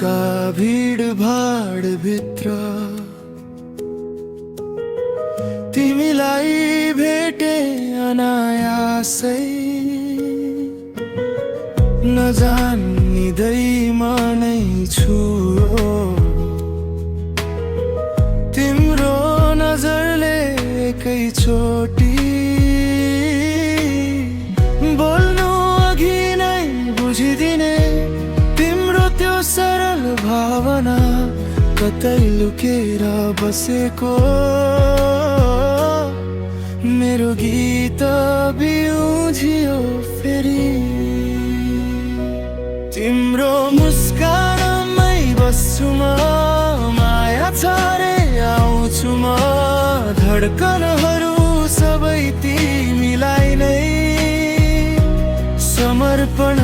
का भीड़ भाड़ भित्र तिमीलाई भेटे अनायासै नजानिदै मनै छु तिम्रो नजरले एकैचोटी बोल्नु अघि नै बुझिदिने तिम्रो त्यो सरल भावना कतै लुकेर बसेको मेरो गीत बिउझियो फेरि तिम्रो मुस्कानमै बस्छु म माया छरे आउँछु म धड्कनहरू सबै तिमीलाई नै समर्पण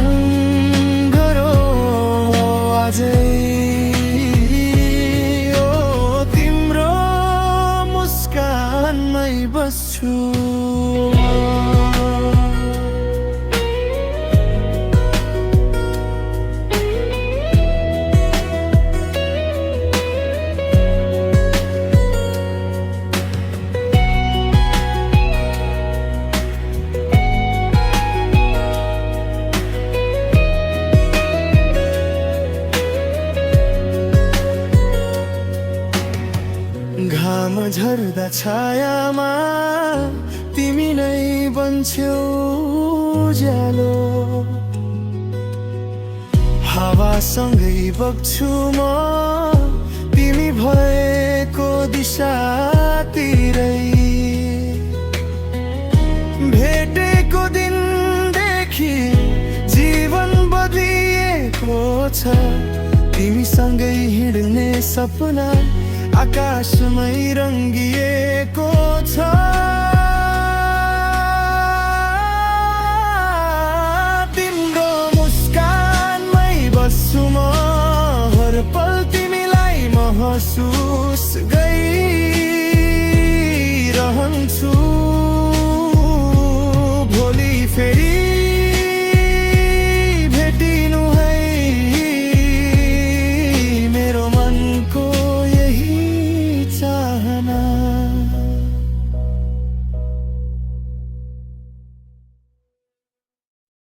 गरौ आजै ओ तिम्रो मुस्कानमै बस्छु घाम झर्दा छायामा तिमी नै बन्छौ उज्यालो हावासँगै बग्छु म तिमी भएको दिशातिरै भेटेको दिनदेखि जीवन बदलिएको छ तिमीसँगै हिँड्ने सपना आकाशमै रङ्गिएको छ तिम्रो मुस्कानमै बस्छु म हर पल तिमीलाई महसुस गरिरहन्छु भोलि फेरि